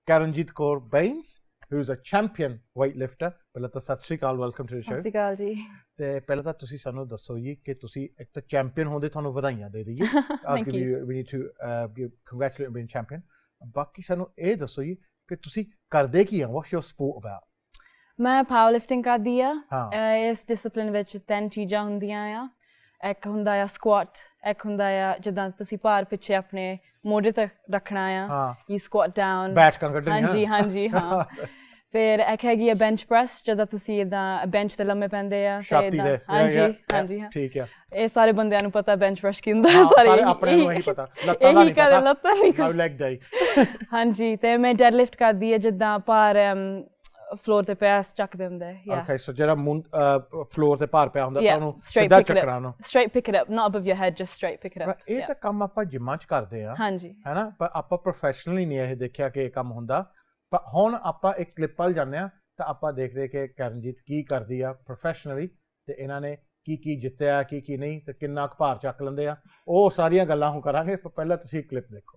Karenjeet Kaur Bains, who's a champion weightlifter. ਪਹਿਲਾਂ ਤਾਂ ਸਤਿ ਸ਼੍ਰੀ ਅਕਾਲ, ਵੈਲਕਮ ਟੂ ਦ ਸ਼ੋ। ਸਤਿ ਸ਼੍ਰੀ ਅਕਾਲ ਜੀ। ਤੇ ਪਹਿਲਾਂ ਤਾਂ ਤੁਸੀਂ ਸਾਨੂੰ ਦੱਸੋ ਜੀ ਕਿ ਤੁਸੀਂ ਇੱਕ ਤਾਂ ਚੈਂਪੀਅਨ ਹੋਣ ਤੁਹਾਨੂੰ ਵਧਾਈਆਂ ਦੇ ਦਈਏ। We need to congratulate being champion. ਬਾਕੀ ਸਾਨੂੰ ਇਹ ਦੱਸੋ ਜੀ ਕਿ ਤੁਸੀਂ ਕਰਦੇ ਕੀ ਆ? What's your sport about? ਮੈਂ ਪਾਵਰਲਿਫਟਿੰਗ ਕਰਦੀ ਆ। ਇਸ ਡਿਸਪਲਿਨ ਵਿੱਚ 3 ਚੀਜ਼ਾਂ ਹੁੰਦੀਆਂ ਆ। ਇੱਕ ਹੁੰਦਾ ਆ ਸਕੁਆਟ, ਇੱਕ ਹੁੰਦਾ ਆ ਜਿੱਦਾਂ ਤੁਸੀਂ ਭਾਰ ਪਿੱਛੇ ਆਪਣੇ ਮੋਢੇ ਤੱਕ ਰੱਖਣਾ ਆ, you squat down, ਬੈਠਕਾਂ ਕੱਢਣੀਆਂ। ਹਾਂਜੀ ਹਾਂ। ਫਿਰ ਇੱਕ ਹੈਗੀ ਆ ਬੈਂਚ ਪ੍ਰੈਸ, ਜਦੋਂ ਤੁਸੀਂ ਏਦਾਂ ਬੈਂਚ ਤੇ ਲੰਮੇ ਪੈਂਦੇ ਆ। ਹਾਂਜੀ ਠੀਕ ਆ। ਇਹ ਸਾਰੇ ਬੰਦਿਆਂ ਨੂੰ ਪਤਾ ਬੈਂਚ ਪ੍ਰੈਸ ਕੀ ਹੁੰਦਾ। ਸਾਰੇ ਆਪਣੇ ਨੂੰ ਇਹੀ ਪਤਾ, ਲੱਤਾਂ ਦਾ ਨਹੀਂ ਪਤਾ। ਲੱਤਾਂ ਨਹੀਂ no leg day। ਹਾਂਜੀ, ਤੇ ਮੈਂ ਡੈਡ ਲਿਫਟ ਕਰਦੀ ਆ, ਜਿੱਦਾਂ ਭਾਰ ਫਲੋਰ ਤੇ ਪਿਆ ਚੱਕਦੇ ਹੁੰਦੇ। Okay, so ਜਿਹੜਾ ਫਲੋਰ ਤੇ ਭਾਰ ਪਿਆ ਹੁੰਦਾ ਤਾਂ ਉਹਨੂੰ ਸਿੱਧਾ ਚੱਕਣਾ ਉਹਨੂੰ। Straight pick it up, not above your head, just straight pick it up। ਇਹ ਤਾਂ ਕੰਮ ਆਪਾਂ ਜਿਮਾਂ 'ਚ ਕਰਦੇ ਆ, ਹਾਂਜੀ, ਹੈਨਾ, ਪਰ ਆਪਾਂ ਪ੍ਰੋਫੈਸ਼ਨਲੀ ਨਹੀਂ ਇਹ ਦੇਖਿਆ ਕਿ ਇਹ ਕੰਮ ਹੁੰਦਾ। ਪਰ ਹੁਣ ਆਪਾਂ ਇੱਕ ਕਲਿੱਪ ਵੱਲ ਜਾਂਦੇ ਆ ਤਾਂ ਆਪਾਂ ਦੇਖਦੇ ਕਿ ਕਰਨਜੀਤ ਕੀ ਕਰਦੀ ਆ ਪ੍ਰੋਫੈਸ਼ਨਲੀ, ਤੇ ਇਹਨਾਂ ਨੇ ਕੀ ਜਿੱਤਿਆ, ਕੀ ਨਹੀਂ, ਤੇ ਕਿੰਨਾ ਕੁ ਭਾਰ ਚੱਕ ਲੈਂਦੇ ਆ। ਉਹ ਸਾਰੀਆਂ ਗੱਲਾਂ ਹੁਣ ਕਰਾਂਗੇ, ਪਰ ਪਹਿਲਾਂ ਤੁਸੀਂ ਕਲਿੱਪ ਦੇਖੋ।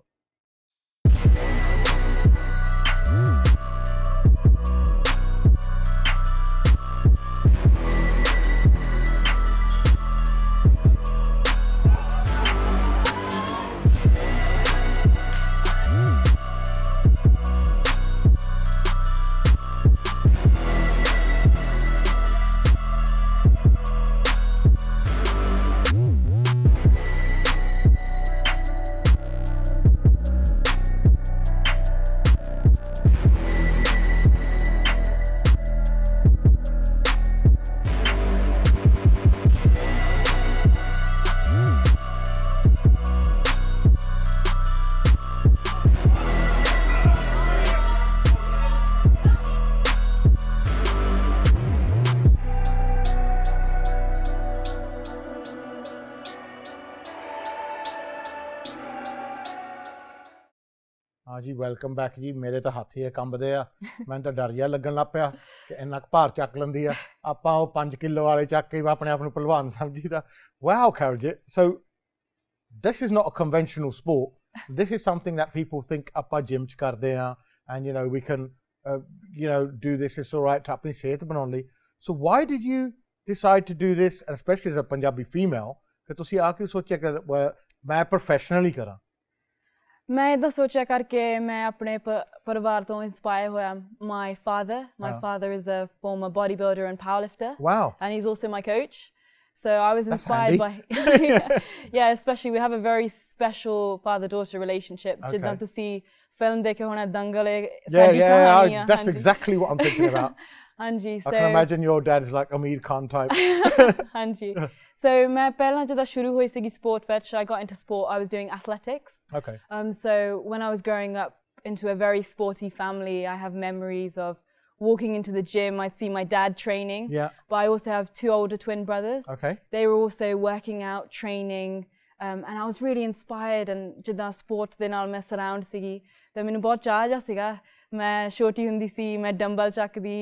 ਹਾਂਜੀ, ਵੈਲਕਮ ਬੈਕ ਜੀ। ਮੇਰੇ ਤਾਂ ਹੱਥ ਹੀ ਕੰਬਦੇ ਆ, ਮੈਨੂੰ ਤਾਂ ਡਰ ਜਿਹਾ ਲੱਗਣ ਲੱਗ ਪਿਆ ਕਿ ਇੰਨਾ ਕੁ ਭਾਰ ਚੱਕ ਲੈਂਦੀ ਆ। ਆਪਾਂ ਉਹ 5 ਕਿਲੋ ਵਾਲੇ ਚੱਕ ਕੇ ਆਪਣੇ ਆਪ ਨੂੰ ਭਲਵਾਨ ਸਮਝੀਦਾ। Wow, Karenjeet. So this is not a conventional sport. This is something that people think ਆਪਾਂ ਜਿਮ 'ਚ ਕਰਦੇ ਆ, and you know we can do this, it's all right, ਆਪਣੀ ਸਿਹਤ ਬਣਾਉਣ ਲਈ। So why did you decide to do this, especially as a Punjabi female, ਕਿ ਤੁਸੀਂ ਆ ਕੇ ਸੋਚਿਆ ਕਿ ਮੈਂ ਪ੍ਰੋਫੈਸ਼ਨਲੀ ਕਰਾਂ? ਮੈਂ ਇੱਦਾਂ ਸੋਚਿਆ ਕਰਕੇ ਮੈਂ ਆਪਣੇ ਪਰਿਵਾਰ ਤੋਂ ਇੰਸਪਾਇਰ ਹੋਇਆ। My father is a former bodybuilder and powerlifter. Wow. And he's also my coach. So I was inspired by yeah, especially we have a very special father-daughter relationship. ਜਿੱਦਾਂ ਤੁਸੀਂ ਫਿਲਮ ਦੇਖੇ ਹੋਣਾ ਦੰਗਲ, ਸਾਡੀ ਕਹਾਣੀ ਆ। That's exactly what I'm thinking about. ਹਾਂਜੀ, I can imagine your dad's like Amir Khan type. ਹਾਂਜੀ, so ਮੈਂ ਪਹਿਲਾਂ ਜਦੋਂ ਸ਼ੁਰੂ ਹੋਈ ਸੀਗੀ sport ਵਿੱਚ, I got into sport, I was doing athletics. Okay. So when I was growing up into a very sporty family, I have memories of walking into the gym. I'd see my dad training. Yeah. But I also have 2 older twin brothers. Okay. They were also working out, training, and I was really inspired. And ਜਿੱਦਾਂ sport ਦੇ ਨਾਲ ਮੈਂ surround ਸੀਗੀ ਤੇ ਮੈਨੂੰ ਬਹੁਤ ਚਾਅ ਜਿਹਾ ਸੀਗਾ। ਮੈਂ ਛੋਟੀ ਹੁੰਦੀ ਸੀ, ਮੈਂ ਡੰਬਲ ਚੱਕਦੀ,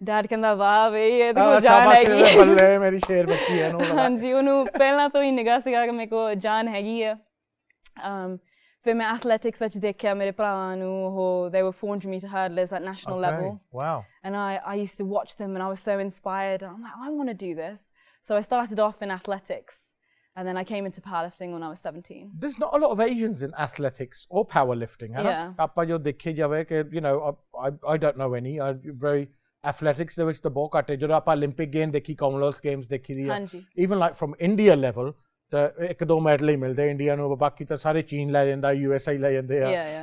ਡੈਡ ਕਹਿੰਦਾ ਵਾਹ ਬਈ ਇਹ ਤਾਂ ਕੋਈ ਜਾਨ ਹੈਗੀ। ਬੱਲੇ ਮੇਰੀ ਸ਼ੇਰ ਬੱਚੀ ਹੈ। ਹਾਂਜੀ, ਉਹਨੂੰ ਪਹਿਲਾਂ ਤੋਂ ਹੀ ਨਿਗਾਹ ਸੀਗਾ ਕਿ ਮੇਰੇ ਕੋਲ ਜਾਨ ਹੈਗੀ ਆ। ਫਿਰ ਮੈਂ ਐਥਲੈਟਿਕਸ ਵਿੱਚ ਦੇਖਿਆ ਮੇਰੇ ਭਰਾਵਾਂ ਨੂੰ, ਉਹ they were 400 meter hurdlers at national level. Wow. And I used to watch them and I was so inspired. I'm like, I want to do this. So I started off in athletics. And then I came into powerlifting when I was 17. There's not a lot of Asians in athletics or powerlifting, है ना? ਆਪਾਂ ਜੋ ਦੇਖੇ ਜਾਵੇ ਕਿ I don't know any. Very athletics ਦੇ ਵਿੱਚ ਤਾਂ ਬਹੁਤ ਘੱਟ ਹੈ। ਜਦੋਂ ਆਪਾਂ Olympic game ਦੇਖੀ, Commonwealth games ਦੇਖੀ ਦੀ ਆ, even like from India level, ਤਾਂ 1-2 ਮੈਡਲ ਹੀ ਮਿਲਦੇ ਇੰਡੀਆ ਨੂੰ, ਬਾਕੀ ਤਾਂ ਸਾਰੇ ਚੀਨ ਲੈ ਜਾਂਦਾ, USA ਲੈ ਜਾਂਦੇ ਆ,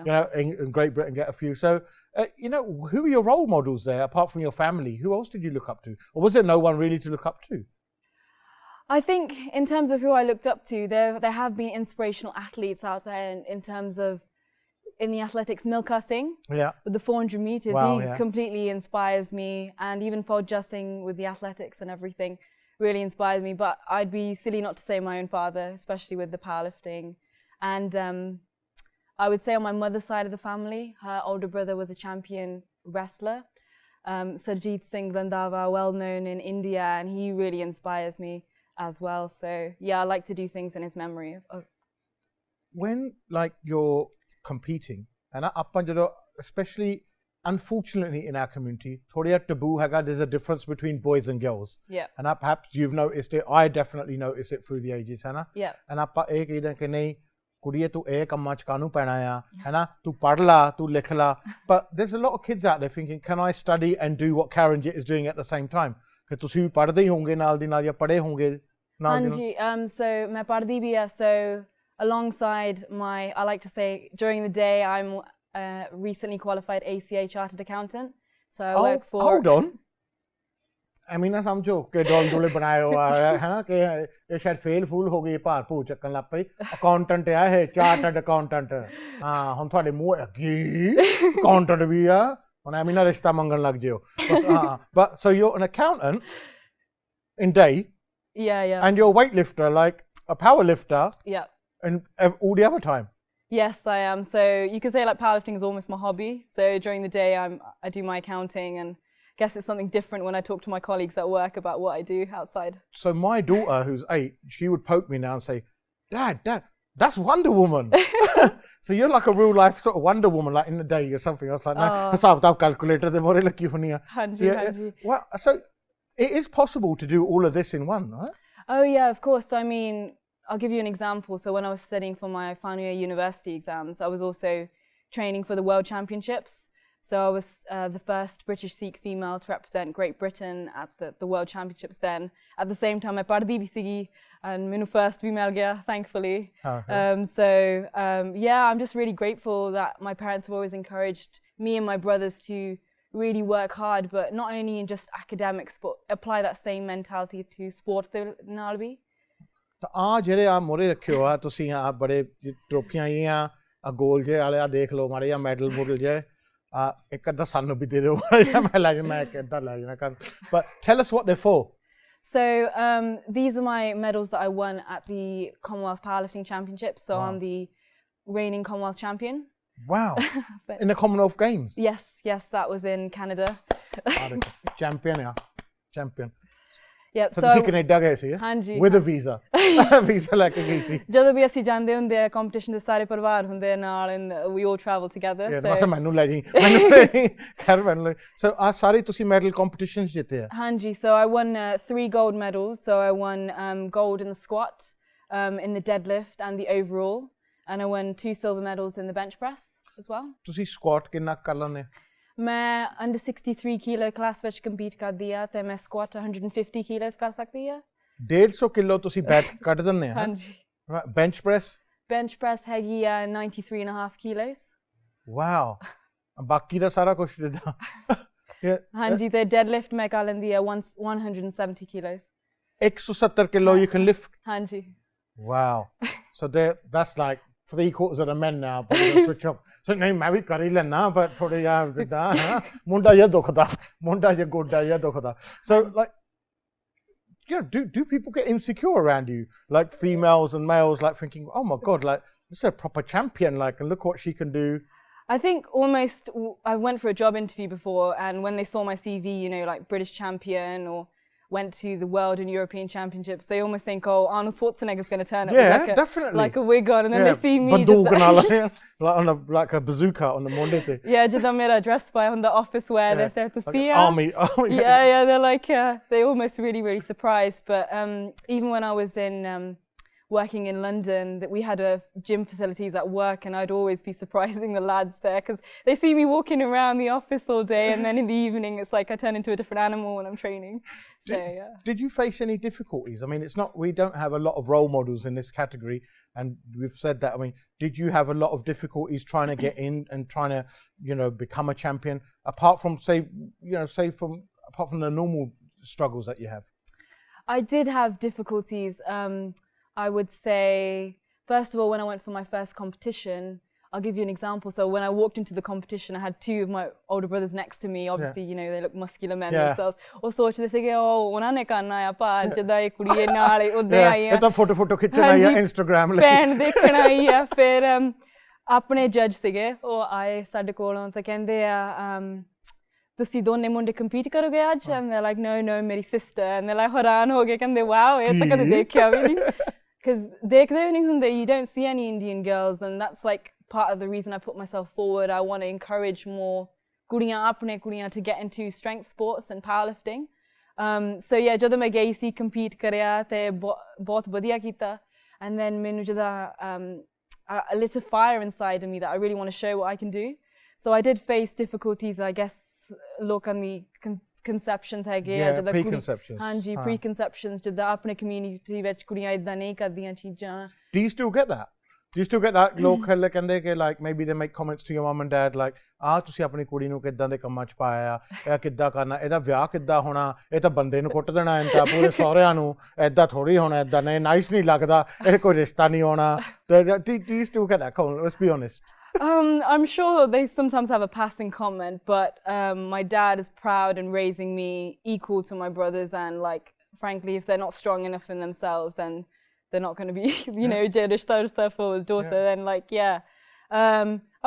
Great Britain get a few. So who were your role models there apart from your family? Who else did you look up to, or was there no one really to look up to? I think in terms of who I looked up to, there have been inspirational athletes out there in terms of in the athletics. Milkha Singh, with the 400 meters, he completely inspires me, and even Fauja Singh with the athletics and everything really inspires me. But I'd be silly not to say my own father, especially with the powerlifting. And I would say on my mother's side of the family, her older brother was a champion wrestler, Sarjeet Singh Randhawa, well known in India, and he really inspires me as well. So yeah, I like to do things in his memory. When like you're competing, and ਆਪਾਂ ਜਦੋਂ especially unfortunately in our community, thoda taboo haga, there's a difference between boys and girls. Yeah. And perhaps you've noticed it. I definitely notice it through the ages, hai na? Yeah. And ਆਪਾਂ ਇਹ ਕਹਿੰਦੇ ਕਿ ਨਹੀਂ ਕੁੜੀਏ ਤੂੰ ਇਹ ਕੰਮਾਂ 'ਚ ਕਾਹਨੂੰ ਪੈਣਾ ਆ ਹੈ ਨਾ ਤੂੰ ਪੜ੍ਹ ਲਾ ਤੂੰ ਲਿਖ ਲਾ but there's a lot of kids out there thinking can I study and do what Karenjeet is doing at the same time ਕਿ ਤੁਸੀਂ ਵੀ ਪੜ੍ਹਦੇ ਹੀ ਹੋਵੋਗੇ ਨਾਲ ਦੀ ਨਾਲ ਜਾਂ ਪੜ੍ਹੇ ਹੋਵੋਗੇ ਨਾਲ ਦੀ ਨਾਲ so ਮੈਂ ਪੜ੍ਹਦੀ ਵੀ ਆ so alongside my I like to say during the day I'm recently qualified ACA chartered accountant so I work for hold on ਐਵੇਂ ਨਾ ਸਮਝੋ ਕਿ ਡੋਲੇ ਬਣਾਏ ਹੋਆ ਹੈ ਨਾ ਕਿ ਇਹ ਸ਼ਾਇਦ ਫੇਲ ਫੂਲ ਹੋ ਗਈ ਭਾਰ ਭੂ ਚੱਕਣ ਲੱਗ ਪਈ ਅਕਾਊਂਟੈਂਟ ਆ ਇਹ ਚਾਰਟਰਡ ਅਕਾਊਂਟੈਂਟ ਹਾਂ ਹੁਣ ਤੁਹਾਡੇ ਮੂੰਹ ਕੀ ਅਕਾਊਂਟੈਂਟ ਵੀ ਆ ਹੁਣ ਐਵੇਂ ਨਾ ਰਿਸ਼ਤਾ ਮੰਗਣ ਲੱਗ ਜਿਓ ਹਾਂ but so you're an accountant in day yeah and you're a weightlifter like a powerlifter yeah and all the other time. Yes, I am. So you could say like powerlifting is almost my hobby. So during the day I do my accounting and I guess it's something different when I talk to my colleagues at work about what I do outside. So my daughter, who's 8, she would poke me now and say, Dad, that's Wonder Woman. So you're like a real life sort of Wonder Woman, like in the day or something. I was like, no, that's our calculator. They've already lucky for you. Hanji. Well, so it is possible to do all of this in one, right? Oh yeah, of course. I mean, I'll give you an example. So when I was studying for my final year university exams, I was also training for the World Championships. So I was the first British Sikh female to represent Great Britain at the World Championships then. At the same time, I pardi bhi sigi and minu first bhi mil gaya, thankfully. Yeah, I'm just really grateful that my parents have always encouraged me and my brothers to really work hard, but not only in just academics, but apply that same mentality to sport naal bhi. ਆ ਜਿਹੜੇ ਆ ਮੋਰੇ ਰੱਖਿਓ ਆ ਤੁਸੀਂ ਆ ਬੜੇ ਟਰੋਫੀਆਂ ਆਈਆਂ ਆ ਗੋਲ ਜੇ ਵਾਲੇ ਆ ਦੇਖ ਲਓ ਮਾੜੇ ਜਾਂ ਮੈਡਲ ਮੂਡਲ ਜੇ ਇੱਕ ਅੱਧਾ ਸਾਨੂੰ ਵੀ ਦੇ ਦਿਓ ਮੈਂ ਲੈ ਜਾਣਾ ਇੱਕ ਅੱਧਾ ਲੈ ਜਾਣਾ ਕਰ but tell us what they're for. So these are my medals that I won at the Commonwealth Powerlifting Championships. So I'm the reigning Commonwealth champion. Wow. In the Commonwealth Games? Yes, that was in Canada. Champion. Yep, so ਤੁਸੀਂ Canada ਗਏ ਸੀ ਹਾਂਜੀ with a visa visa ਲੈ ਕੇ ਗਈ ਸੀ ਜਦੋਂ ਵੀ ਅਸੀਂ ਜਾਂਦੇ ਹੁੰਦੇ ਆ ਕੰਪੀਟੀਸ਼ਨ ਦੇ ਸਾਰੇ ਪਰਿਵਾਰ ਹੁੰਦੇ ਆ ਨਾਲ and we all travel together so ਮੈਨੂੰ ਲੈ ਜੀ ਖੈਰ ਮੈਨੂੰ so ਆ ਸਾਰੇ ਤੁਸੀਂ ਮੈਡਲ ਕੰਪੀਟੀਸ਼ਨਸ ਜਿੱਤੇ ਆ ਹਾਂਜੀ so I won 3 gold medals so I won gold in the squat in the deadlift and the overall and I won 2 silver medals in the bench press as well. ਤੁਸੀਂ squat ਕਿੰਨਾ ਕਰ ਲੈਂਦੇ ਮੈਂ under 63 kilo class ਵਿੱਚ compete ਕਰਦੀ ਆ ਤੇ ਮੈਂ squat 150 kilos ਕਰ ਸਕਦੀ ਆ 150 ਕਿਲੋ ਤੁਸੀਂ ਬੈਠ ਕੱਢ ਦਿੰਦੇ ਆ ਹਾਂਜੀ bench press ਹੈਗੀ ਆ 93.5 kilos wow ਬਾਕੀ ਦਾ ਸਾਰਾ ਕੁਝ ਦਿੰਦਾ ਹਾਂਜੀ ਤੇ deadlift ਮੈਂ ਕਰ ਲੈਂਦੀ ਆ 170 kilos 170 kilo you can lift ਹਾਂਜੀ wow so that's like 3/4 of the men now but they switch off so ਨਹੀਂ ਮੈਂ ਵੀ ਕਰ ਹੀ ਲੈਣਾ but ਥੋੜੇ ਜਿਹਾ ਜਿੱਦਾਂ ਮੁੰਡਾ ਜਿਹਾ ਦੁਖਦਾ ਮੁੰਡਾ ਜਿਹਾ ਗੋਡਾ ਜਿਹਾ ਦੁਖਦਾ so like do people get insecure around you like females and males like thinking oh my god like this is a proper champion like and look what she can do. I think almost I went for a job interview before and when they saw my CV you know like British champion or went to the World and European Championships, they almost think, oh, Arnold Schwarzenegger's going to turn up with definitely. like a wig on, and then they see me like a bazooka on the Monday. Yeah, just mera dress by on the office wear. They say to see army. Yeah, they're like they almost really surprised. But even when I was in working in London, that we had a gym facilities at work and I'd always be surprising the lads there because they see me walking around the office all day and then in the evening it's like I turn into a different animal when I'm training. So Did you face any difficulties? I mean, we don't have a lot of role models in this category and we've said that. I mean, did you have a lot of difficulties trying to get in and trying to, become a champion apart from apart from the normal struggles that you have? I did have difficulties. I would say, first of all, when I went for my first competition, I'll give you an example. So when I walked into the competition, I had 2 of my older brothers next to me. Obviously, they look muscular men themselves. ਉਹ ਸੋਚਦੇ ਸੀਗੇ ਉਹਨਾਂ ਨੇ ਕਰਨਾ ਆ ਪਾ ਜਦਾਂ ਇਹ ਕੁੜੀ ਨਾਲ ਉੱਦੇ ਆਈ ਆ ਇਹ ਤਾਂ ਫੋਟੋ ਖਿੱਚਣ ਆਈ ਆ ਇੰਸਟਾਗ੍ਰਾਮ ਲਈ ਪੈਨ ਦੇਖਣ ਆਈ ਆ ਫਿਰ ਆਪਣੇ ਜੱਜ ਸੀਗੇ ਉਹ ਆਏ ਸਾਡੇ ਕੋਲੋਂ ਤਾਂ ਕਹਿੰਦੇ ਆ ਤੁਸੀਂ ਦੋਨੇ ਮੁੰਡੇ ਕੰਪੀਟ ਕਰੋਗੇ ਅੱਜ and they're like no ਮੇਰੀ sister and they're like ਹੈਰਾਨ ਹੋ ਗਏ ਕਹਿੰਦੇ wow ਇਹ ਤਾਂ ਕਦੇ ਦੇਖਿਆ ਵੀ ਨਹੀਂ because ਦੇਖਦੇ ਵੀ ਨਹੀਂ ਹੁੰਦੇ you don't see any Indian girls and that's like part of the reason I put myself forward. I want to encourage more ਕੁੜੀਆਂ to get into strength sports and powerlifting. So yeah, ਜਦੋਂ ਮੈਂ ਗਈ ਸੀ compete ਕਰਿਆ ਤੇ ਬਹੁਤ ਵਧੀਆ ਕੀਤਾ, and then ਮੈਨੂੰ ਜਿਹੜਾ a little fire inside of me that I really want to show what I can do. So I did face difficulties, I guess, ਲੋਕਾਂ ਦੀ conceptions ਹੈਗੇ ਆ ਜਦੋਂ preconceptions. ਹਾਂਜੀ preconceptions ਜਿੱਦਾਂ ਆਪਣੇ community ਵਿੱਚ ਕੁੜੀਆਂ ਇਦਾਂ ਨਹੀਂ ਕਰਦੀਆਂ ਚੀਜ਼ਾਂ. Do you still get that? Do you still get that? ਲੋਕ ਕਹਿੰਦੇ ਕਿ like maybe they make comments to your mum and dad like ਤੁਸੀਂ ਆਪਣੀ ਕੁੜੀ ਨੂੰ ਕਿੱਦਾਂ ਦੇ ਕੰਮਾਂ 'ਚ ਪਾਇਆ, ਇਹ ਕਿੱਦਾਂ ਕਰਨਾ, ਇਹਦਾ ਵਿਆਹ ਕਿੱਦਾਂ ਹੋਣਾ, ਇਹ ਤਾਂ ਬੰਦੇ ਨੂੰ ਕੁੱਟ ਦੇਣਾ, ਇਹਦਾ ਪੂਰੇ ਸਹੁਰਿਆਂ ਨੂੰ ਏਦਾਂ ਥੋੜ੍ਹੀ ਹੋਣਾ, ਏਦਾਂ ਨਹੀਂ ਨਾਈਸ ਨਹੀਂ ਲੱਗਦਾ, ਇਹ ਕੋਈ ਰਿਸ਼ਤਾ ਨਹੀਂ ਹੋਣਾ. Do you still get that? Come on, let's be honest. I'm sure they sometimes have a passing comment, but my dad is proud in raising me equal to my brothers, and like frankly, if they're not strong enough in themselves, then they're not going to be, you know, rishta for a daughter. Then like,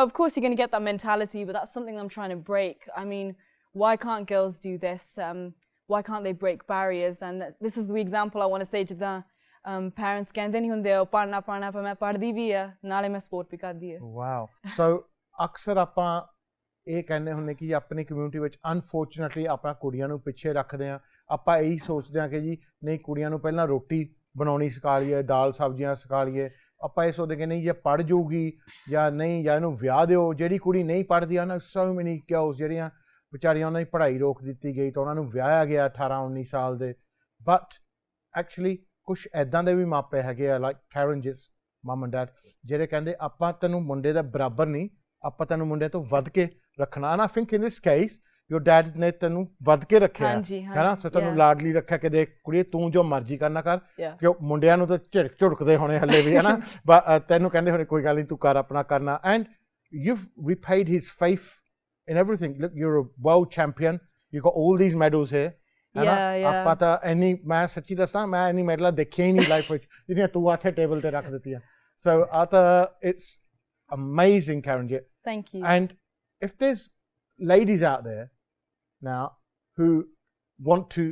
of course you're going to get that mentality, but that's something I'm trying to break. I mean, why can't girls do this? Why can't they break barriers? And this is the example I want to say to the parents ਕਹਿੰਦੇ ਨਹੀਂ ਹੁੰਦੇ ਪੜ੍ਹਨਾ ਪਰ ਮੈਂ ਪੜ੍ਹਦੀ ਵੀ ਆ ਨਾਲੇ ਮੈਂ ਸਪੋਰਟ ਵੀ ਕਰਦੀ ਆ. ਵਾਓ. ਸੋ ਅਕਸਰ ਆਪਾਂ ਇਹ ਕਹਿੰਦੇ ਹੁੰਦੇ ਕਿ ਆਪਣੀ ਕਮਿਊਨਿਟੀ ਵਿੱਚ ਅਨਫੋਰਚੂਨੇਟਲੀ ਆਪਾਂ ਕੁੜੀਆਂ ਨੂੰ ਪਿੱਛੇ ਰੱਖਦੇ ਹਾਂ. ਆਪਾਂ ਇਹੀ ਸੋਚਦੇ ਹਾਂ ਕਿ ਜੀ ਨਹੀਂ ਕੁੜੀਆਂ ਨੂੰ ਪਹਿਲਾਂ ਰੋਟੀ ਬਣਾਉਣੀ ਸਿਖਾ ਲਈਏ, ਦਾਲ ਸਬਜ਼ੀਆਂ ਸਿਖਾ ਲਈਏ. ਆਪਾਂ ਇਹ ਸੋਚਦੇ ਕਿ ਨਹੀਂ ਜੇ ਪੜ੍ਹ ਜਾਊਗੀ ਜਾਂ ਨਹੀਂ, ਜਾਂ ਇਹਨੂੰ ਵਿਆਹ ਦਿਓ. ਜਿਹੜੀ ਕੁੜੀ ਨਹੀਂ ਪੜ੍ਹਦੀ ਆ ਨਾ, ਸੋ ਮੈਨੀ ਗਰਲਸ ਜਿਹੜੀਆਂ ਵਿਚਾਰੀਆਂ ਉਹਨਾਂ ਦੀ ਪੜ੍ਹਾਈ ਰੋਕ ਦਿੱਤੀ ਗਈ ਤਾਂ ਉਹਨਾਂ ਨੂੰ ਵਿਆਹਿਆ ਗਿਆ 18-19 ਸਾਲ ਦੇ. ਬਟ ਐਕਚੁਅਲੀ ਕੁਛ ਇੱਦਾਂ ਦੇ ਵੀ ਮਾਪੇ ਹੈਗੇ ਆ like Karenjeet's mom and dad ਜਿਹੜੇ ਕਹਿੰਦੇ ਆਪਾਂ ਤੈਨੂੰ ਮੁੰਡੇ ਦਾ ਬਰਾਬਰ ਨਹੀਂ, ਆਪਾਂ ਤੈਨੂੰ ਮੁੰਡੇ ਤੋਂ ਵੱਧ ਕੇ ਰੱਖਣਾ. And I think in this case your dad ਨੇ ਤੈਨੂੰ ਵੱਧ ਕੇ ਰੱਖਿਆ ਹੈ ਨਾ, ਸੋ ਤੈਨੂੰ ਲਾਡਲੀ ਰੱਖਿਆ ਕਿ ਦੇਖ ਕੁੜੀਏ ਤੂੰ ਜੋ ਮਰਜ਼ੀ ਕਰਨਾ ਕਰ, ਕਿ ਮੁੰਡਿਆਂ ਨੂੰ ਤਾਂ ਝੁੜਕਦੇ ਹੋਣੇ ਹੱਲੇ ਵੀ ਹੈ ਨਾ, ਤੈਨੂੰ ਕਹਿੰਦੇ ਹੋਣੇ ਕੋਈ ਗੱਲ ਨਹੀਂ ਤੂੰ ਕਰ ਆਪਣਾ ਕਰਨਾ. And you've repaid his faith in everything. Look, you're a world champion, you got all these medals here. ਆਪਾਂ ਤਾਂ ਇੰਨੀ, ਮੈਂ ਸੱਚੀ ਦੱਸਾਂ ਮੈਂ ਇੰਨੀ ਮੈਡਲਾਂ ਦੇਖੀਆਂ ਹੀ ਨਹੀਂ ਲਾਈਫ ਵਿੱਚ ਜਿਹੜੀਆਂ ਤੂੰ ਆਥੇ ਟੇਬਲ ਤੇ ਰੱਖ ਦਿੱਤੀਆਂ. ਸੋ ਆ ਤਾਂ it's amazing, Karenjeet. Thank you. And if there's ladies out there now who want to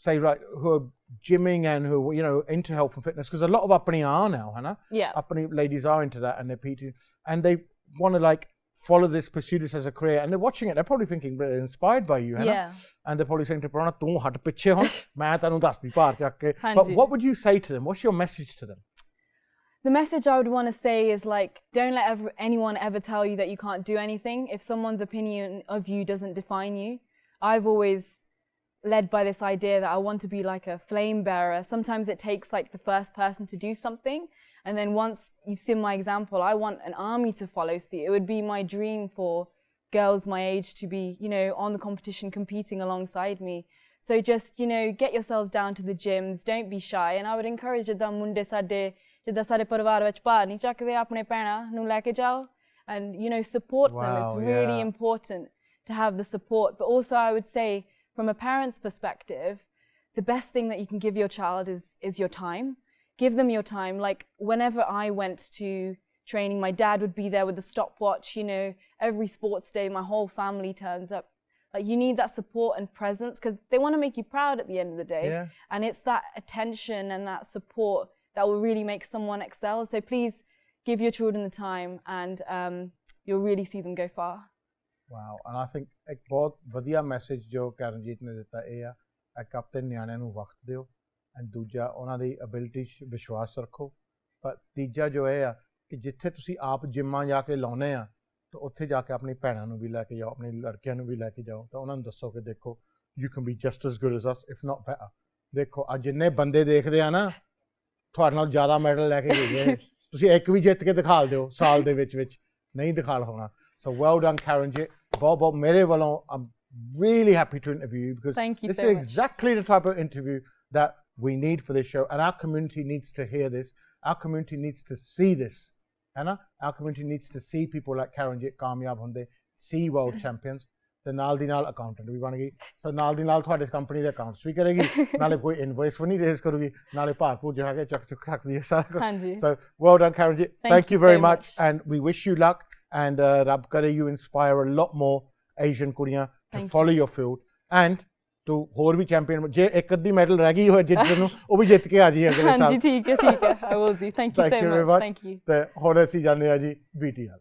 say, right, who are gymming and who, you know, into health and fitness, because a lot of apni are now, है ना? Yeah. Apni ladies are into that and they're PT, and they want to like follow this, pursue this as a career, and they're watching it, they're probably thinking they're inspired by you, है ना? And they're probably saying to Prana, तू हट पिछे हो, मैं तैनू दसदी भार चक के. But what would you say to them? What's your message to them? The message I would want to say is like, don't let anyone ever tell you that you can't do anything. If someone's opinion of you doesn't define you. I've always led by this idea that I want to be like a flame bearer. Sometimes it takes like the first person to do something, and then once you've seen my example, I want an army to follow suit. It would be my dream for girls my age to be, you know, on the competition, competing alongside me. So just, you know, get yourselves down to the gyms, don't be shy. And I would encourage ਜਿੱਦਾਂ ਮੁੰਡੇ ਜਿੱਦਾਂ ਸਾਡੇ ਪਰਿਵਾਰ ਵਿੱਚ ਭਾਰ ਨਹੀਂ ਚੱਕਦੇ, ਆਪਣੇ ਭੈਣਾਂ ਨੂੰ ਲੈ ਕੇ ਜਾਓ, and, you know, support them. It's really important to have the support. But also I would say, from a parent's perspective, the best thing that you can give your child is your time. Give them your time. Like whenever I went to training, my dad would be there with the stopwatch, you know, every sports day, my whole family turns up. Like you need that support and presence because they want to make you proud at the end of the day. Yeah. And it's that attention and that support that will really make someone excel. So please give your children the time and you'll really see them go far. Wow. And I think ਇੱਕ ਬਹੁਤ ਵਧੀਆ message ਜੋ Karenjeet ਨੇ ਦਿੱਤਾ ਇਹ ਆ, ਇੱਕ ਆਪਣੇ ਨਿਆਣਿਆਂ ਨੂੰ ਵਕਤ ਦਿਓ, ਐਂਡ ਦੂਜਾ ਉਹਨਾਂ ਦੀ ਐਬਿਲਿਟੀ 'ਚ ਵਿਸ਼ਵਾਸ ਰੱਖੋ. ਪਰ ਤੀਜਾ ਜੋ ਇਹ ਆ ਕਿ ਜਿੱਥੇ ਤੁਸੀਂ ਆਪ ਜਿੰਮਾਂ ਜਾ ਕੇ ਲਾਉਨੇ ਆ ਤਾਂ ਉੱਥੇ ਜਾ ਕੇ ਆਪਣੀ ਭੈਣਾਂ ਨੂੰ ਵੀ ਲੈ ਕੇ ਜਾਓ, ਆਪਣੀ ਲੜਕੀਆਂ ਨੂੰ ਵੀ ਲੈ ਕੇ ਜਾਓ, ਤਾਂ ਉਹਨਾਂ ਨੂੰ ਦੱਸੋ ਕਿ ਦੇਖੋ you can be just as good as us if not better. ਦੇਖੋ ਅੱਜ ਜਿੰਨੇ ਬੰਦੇ ਦੇਖਦੇ ਆ ਨਾ ਤੁਹਾਡੇ ਨਾਲ ਜ਼ਿਆਦਾ ਮੈਡਲ ਲੈ ਕੇ ਗਏ, ਤੁਸੀਂ ਇੱਕ ਵੀ ਜਿੱਤ ਕੇ ਦਿਖਾ ਦਿਓ ਸਾਲ ਦੇ ਵਿੱਚ ਨਹੀਂ ਦਿਖਾ ਹੋਣਾ. So well done, Karenjeet. Bob, ਮੇਰੇ ਵੱਲੋਂ I'm really happy to interview you because this is exactly the type of interview that we need for this show, and our community needs to hear this. Our community needs to see this. Our community needs to see people like Karenjeet ਕਾਮਯਾਬ ਹੁੰਦੇ, see world champions. ਤੇ ਨਾਲ ਦੀ ਨਾਲ accountant ਵੀ ਬਣ ਗਈ, ਸੋ ਨਾਲ ਦੀ ਨਾਲ ਤੁਹਾਡੇ ਕੰਪਨੀ ਦੇ ਅਕਾਊਂਟਸ ਵੀ ਕਰੇਗੀ, ਨਾਲੇ ਕੋਈ ਇਨਵੋਇਸ ਵੀ ਨਹੀਂ ਰੇਜ਼ ਕਰੂਗੀ, ਨਾਲੇ ਭਾਰਪੂਰ ਜੋ ਹੈਗੇ ਚੁੱਕ ਸਕਦੀ ਹੈ ਸਾਰਾ ਕੁਝ. ਸੋ well done, Karenjeet. Thank you very much, and we wish you luck, and ਰੱਬ ਕਰੇ you inspire a lot more Asian ਕੁੜੀਆਂ to follow your field, and ਤੂੰ ਹੋਰ ਵੀ ਚੈਂਪੀਅਨ ਜੇ ਇੱਕ ਅੱਧੀ ਮੈਡਲ ਰਹਿ ਗਈ ਹੋਏ ਜਿੱਤਣ ਨੂੰ ਉਹ ਵੀ ਜਿੱਤ ਕੇ ਆ ਜੀ ਅਗਲੇ ਸਾਲ। ਹਾਂਜੀ ਠੀਕ ਹੈ I will be, thank you so much, thank you। ਤੇ ਹੁਣ ਅਸੀਂ ਜਾਂਦੇ ਆ ਜੀ VTR।